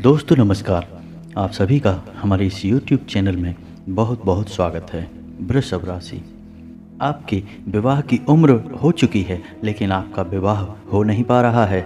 दोस्तों नमस्कार। आप सभी का हमारे इस YouTube चैनल में बहुत बहुत स्वागत है। वृषभ राशि, आपकी विवाह की उम्र हो चुकी है लेकिन आपका विवाह हो नहीं पा रहा है,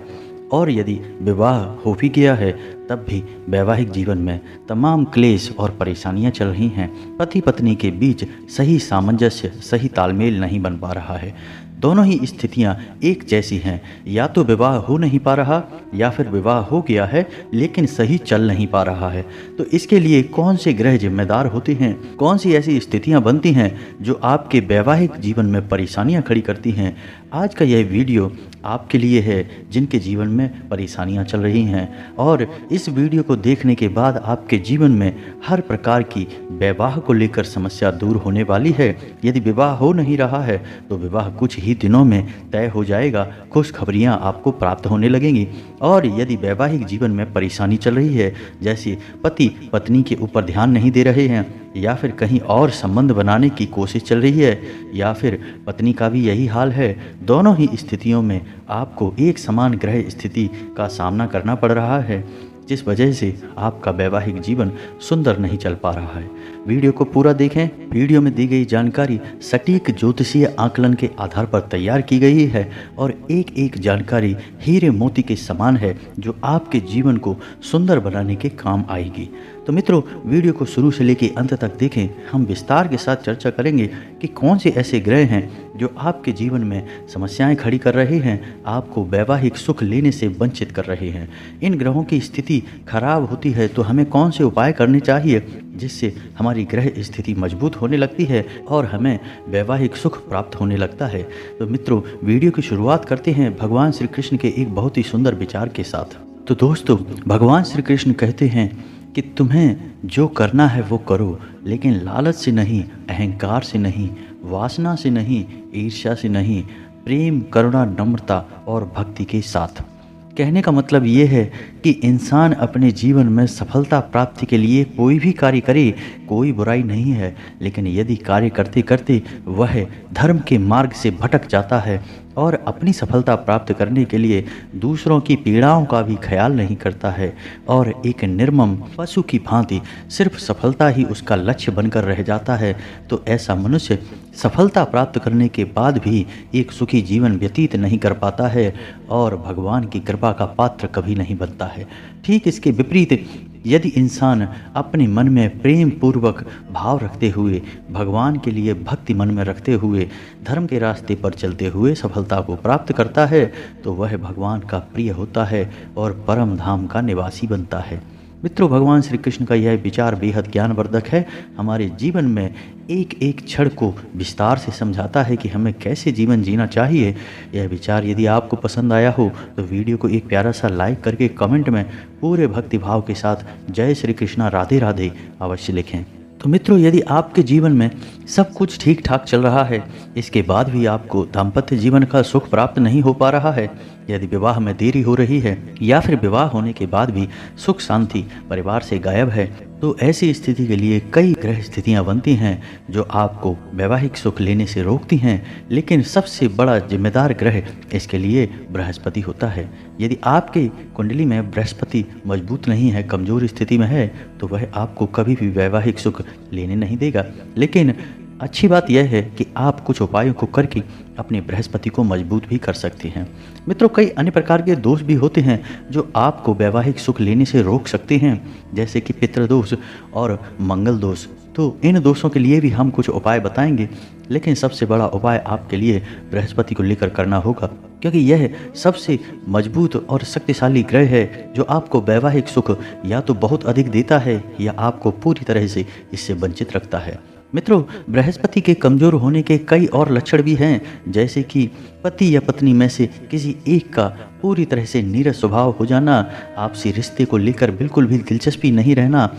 और यदि विवाह हो भी गया है तब भी वैवाहिक जीवन में तमाम क्लेश और परेशानियां चल रही हैं। पति पत्नी के बीच सही सामंजस्य, सही तालमेल नहीं बन पा रहा है। दोनों ही स्थितियां एक जैसी हैं, या तो विवाह हो नहीं पा रहा या फिर विवाह हो गया है लेकिन सही चल नहीं पा रहा है। तो इसके लिए कौन से ग्रह जिम्मेदार होते हैं, कौन सी ऐसी स्थितियां बनती हैं जो आपके वैवाहिक जीवन में परेशानियां खड़ी करती हैं। आज का यह वीडियो आपके लिए है जिनके जीवन में परेशानियां चल रही हैं, और इस वीडियो को देखने के बाद आपके जीवन में हर प्रकार की विवाह को लेकर समस्या दूर होने वाली है। यदि विवाह हो नहीं रहा है तो विवाह कुछ ही दिनों में तय हो जाएगा, खुशखबरियां आपको प्राप्त होने लगेंगी। और यदि वैवाहिक जीवन में परेशानी चल रही है, जैसे पति पत्नी के ऊपर ध्यान नहीं दे रहे हैं, या फिर कहीं और संबंध बनाने की कोशिश चल रही है, या फिर पत्नी का भी यही हाल है, दोनों ही स्थितियों में आपको एक समान ग्रह स्थिति का सामना करना पड़ रहा है, जिस वजह से आपका वैवाहिक जीवन सुंदर नहीं चल पा रहा है। वीडियो को पूरा देखें। वीडियो में दी गई जानकारी सटीक ज्योतिषीय आकलन के आधार पर तैयार की गई है, और एक एक जानकारी हीरे मोती के समान है जो आपके जीवन को सुंदर बनाने के काम आएगी। तो मित्रों, वीडियो को शुरू से लेकर अंत तक देखें। हम विस्तार के साथ चर्चा करेंगे कि कौन से ऐसे ग्रह हैं जो आपके जीवन में समस्याएं खड़ी कर रहे हैं, आपको वैवाहिक सुख लेने से वंचित कर रहे हैं। इन ग्रहों की स्थिति खराब होती है तो हमें कौन से उपाय करने चाहिए जिससे हमारी ग्रह स्थिति मजबूत होने लगती है और हमें वैवाहिक सुख प्राप्त होने लगता है। तो मित्रों, वीडियो की शुरुआत करते हैं भगवान श्री कृष्ण के एक बहुत ही सुंदर विचार के साथ। तो दोस्तों, भगवान श्री कृष्ण कहते हैं कि तुम्हें जो करना है वो करो, लेकिन लालच से नहीं, अहंकार से नहीं, वासना से नहीं, ईर्ष्या से नहीं, प्रेम, करुणा, नम्रता और भक्ति के साथ। कहने का मतलब ये है कि इंसान अपने जीवन में सफलता प्राप्ति के लिए कोई भी कार्य करे, कोई बुराई नहीं है, लेकिन यदि कार्य करते करते वह धर्म के मार्ग से भटक जाता है और अपनी सफलता प्राप्त करने के लिए दूसरों की पीड़ाओं का भी ख्याल नहीं करता है, और एक निर्मम पशु की भांति सिर्फ सफलता ही उसका लक्ष्य बनकर रह जाता है, तो ऐसा मनुष्य सफलता प्राप्त करने के बाद भी एक सुखी जीवन व्यतीत नहीं कर पाता है और भगवान की कृपा का पात्र कभी नहीं बनता है। ठीक इसके विपरीत, यदि इंसान अपने मन में प्रेम पूर्वक भाव रखते हुए, भगवान के लिए भक्ति मन में रखते हुए, धर्म के रास्ते पर चलते हुए सफलता को प्राप्त करता है, तो वह भगवान का प्रिय होता है और परम धाम का निवासी बनता है। मित्रों, भगवान श्री कृष्ण का यह विचार बेहद ज्ञानवर्धक है। हमारे जीवन में एक एक क्षण को विस्तार से समझाता है कि हमें कैसे जीवन जीना चाहिए। यह विचार यदि आपको पसंद आया हो तो वीडियो को एक प्यारा सा लाइक करके कमेंट में पूरे भक्ति भाव के साथ जय श्री कृष्णा, राधे राधे अवश्य लिखें। तो मित्रों, यदि आपके जीवन में सब कुछ ठीक ठाक चल रहा है, इसके बाद भी आपको दाम्पत्य जीवन का सुख प्राप्त नहीं हो पा रहा है, यदि विवाह में देरी हो रही है या फिर विवाह होने के बाद भी सुख शांति परिवार से गायब है, तो ऐसी स्थिति के लिए कई ग्रह स्थितियां बनती हैं जो आपको वैवाहिक सुख लेने से रोकती हैं। लेकिन सबसे बड़ा जिम्मेदार ग्रह इसके लिए बृहस्पति होता है। यदि आपके कुंडली में बृहस्पति मजबूत नहीं है, कमजोर स्थिति में है, तो वह आपको कभी भी वैवाहिक सुख लेने नहीं देगा। लेकिन अच्छी बात यह है कि आप कुछ उपायों को करके अपने बृहस्पति को मजबूत भी कर सकते हैं। मित्रों, कई अन्य प्रकार के दोष भी होते हैं जो आपको वैवाहिक सुख लेने से रोक सकते हैं, जैसे कि पितृदोष और मंगल दोष। तो इन दोषों के लिए भी हम कुछ उपाय बताएंगे, लेकिन सबसे बड़ा उपाय आपके लिए बृहस्पति को लेकर करना होगा, क्योंकि यह सबसे मजबूत और शक्तिशाली ग्रह है जो आपको वैवाहिक सुख या तो बहुत अधिक देता है या आपको पूरी तरह से इससे वंचित रखता है। मित्रों, बृहस्पति के कमजोर होने के कई और लक्षण भी हैं, जैसे कि पति या पत्नी में से किसी एक का पूरी तरह से नीरस स्वभाव हो जाना, आपसी रिश्ते को लेकर बिल्कुल भी दिलचस्पी नहीं रहना,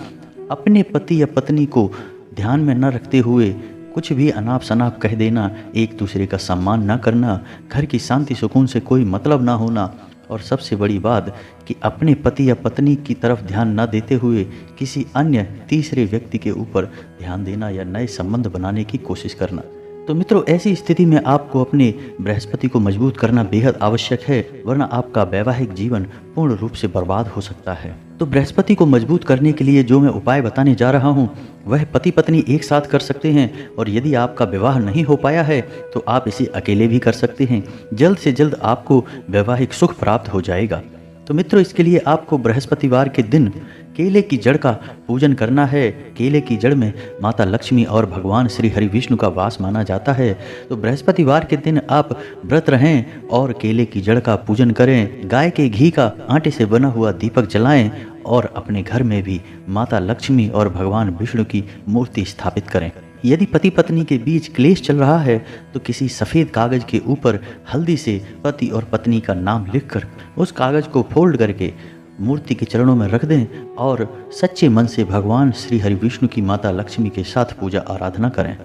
अपने पति या पत्नी को ध्यान में न रखते हुए कुछ भी अनाप शनाप कह देना, एक दूसरे का सम्मान न करना, घर की शांति सुकून से कोई मतलब ना होना, और सबसे बड़ी बात कि अपने पति या पत्नी की तरफ ध्यान न देते हुए किसी अन्य तीसरे व्यक्ति के ऊपर ध्यान देना या नए संबंध बनाने की कोशिश करना। तो मित्रों, ऐसी स्थिति में आपको अपने बृहस्पति को मजबूत करना बेहद आवश्यक है, वरना आपका वैवाहिक जीवन पूर्ण रूप से बर्बाद हो सकता है। तो बृहस्पति को मजबूत करने के लिए जो मैं उपाय बताने जा रहा हूँ वह पति पत्नी एक साथ कर सकते हैं, और यदि आपका विवाह नहीं हो पाया है तो आप इसे अकेले भी कर सकते हैं। जल्द से जल्द आपको वैवाहिक सुख प्राप्त हो जाएगा। तो मित्रों, इसके लिए आपको बृहस्पतिवार के दिन केले की जड़ का पूजन करना है। केले की जड़ में माता लक्ष्मी और भगवान श्री हरि विष्णु का वास माना जाता है। तो बृहस्पतिवार के दिन आप व्रत रहें और केले की जड़ का पूजन करें। गाय के घी का आटे से बना हुआ दीपक जलाएं और अपने घर में भी माता लक्ष्मी और भगवान विष्णु की मूर्ति स्थापित करें। यदि पति पत्नी के बीच क्लेश चल रहा है तो किसी सफ़ेद कागज के ऊपर हल्दी से पति और पत्नी का नाम लिखकर उस कागज को फोल्ड करके मूर्ति के चरणों में रख दें और सच्चे मन से भगवान श्री हरि विष्णु की माता लक्ष्मी के साथ पूजा आराधना करें।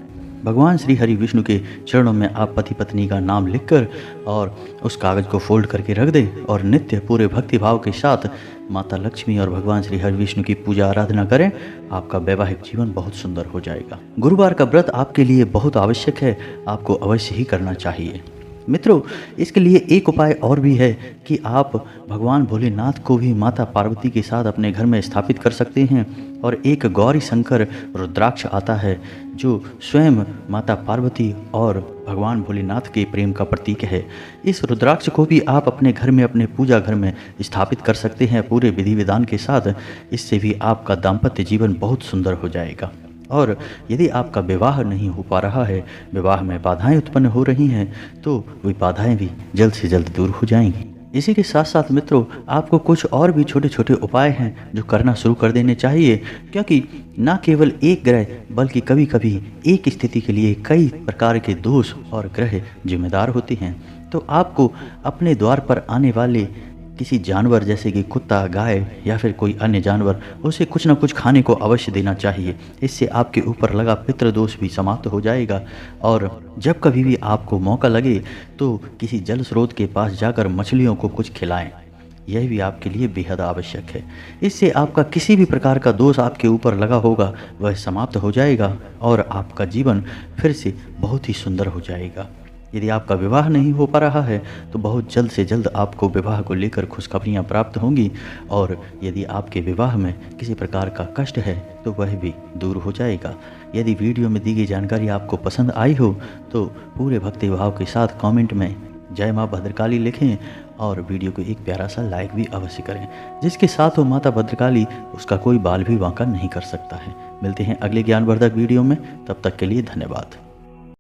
भगवान श्री हरि विष्णु के चरणों में आप पति पत्नी का नाम लिखकर और उस कागज को फोल्ड करके रख दें और नित्य पूरे भक्ति भाव के साथ माता लक्ष्मी और भगवान श्री हरि विष्णु की पूजा आराधना करें। आपका वैवाहिक जीवन बहुत सुंदर हो जाएगा। गुरुवार का व्रत आपके लिए बहुत आवश्यक है, आपको अवश्य ही करना चाहिए। मित्रों, इसके लिए एक उपाय और भी है कि आप भगवान भोलेनाथ को भी माता पार्वती के साथ अपने घर में स्थापित कर सकते हैं। और एक गौरी शंकर रुद्राक्ष आता है जो स्वयं माता पार्वती और भगवान भोलेनाथ के प्रेम का प्रतीक है। इस रुद्राक्ष को भी आप अपने घर में, अपने पूजा घर में स्थापित कर सकते हैं पूरे विधि विधान के साथ। इससे भी आपका दाम्पत्य जीवन बहुत सुंदर हो जाएगा। और यदि आपका विवाह नहीं हो पा रहा है, विवाह में बाधाएं उत्पन्न हो रही हैं, तो वे बाधाएं भी जल्द से जल्द दूर हो जाएंगी। इसी के साथ साथ मित्रों, आपको कुछ और भी छोटे छोटे उपाय हैं जो करना शुरू कर देने चाहिए, क्योंकि न केवल एक ग्रह बल्कि कभी कभी एक स्थिति के लिए कई प्रकार के दोष और ग्रह जिम्मेदार होते हैं। तो आपको अपने द्वार पर आने वाले किसी जानवर जैसे कि कुत्ता, गाय या फिर कोई अन्य जानवर, उसे कुछ ना कुछ खाने को अवश्य देना चाहिए। इससे आपके ऊपर लगा पितृदोष भी समाप्त हो जाएगा। और जब कभी भी आपको मौका लगे तो किसी जल स्रोत के पास जाकर मछलियों को कुछ खिलाएं। यह भी आपके लिए बेहद आवश्यक है। इससे आपका किसी भी प्रकार का दोष आपके ऊपर लगा होगा वह समाप्त हो जाएगा और आपका जीवन फिर से बहुत ही सुंदर हो जाएगा। यदि आपका विवाह नहीं हो पा रहा है तो बहुत जल्द से जल्द आपको विवाह को लेकर खुशखबरियां प्राप्त होंगी। और यदि आपके विवाह में किसी प्रकार का कष्ट है तो वह भी दूर हो जाएगा। यदि वीडियो में दी गई जानकारी आपको पसंद आई हो तो पूरे भक्ति भाव के साथ कमेंट में जय माँ भद्रकाली लिखें और वीडियो को एक प्यारा सा लाइक भी अवश्य करें। जिसके साथ हो माता भद्रकाली, उसका कोई बाल भी बांका नहीं कर सकता है। मिलते हैं अगले ज्ञानवर्धक वीडियो में, तब तक के लिए धन्यवाद।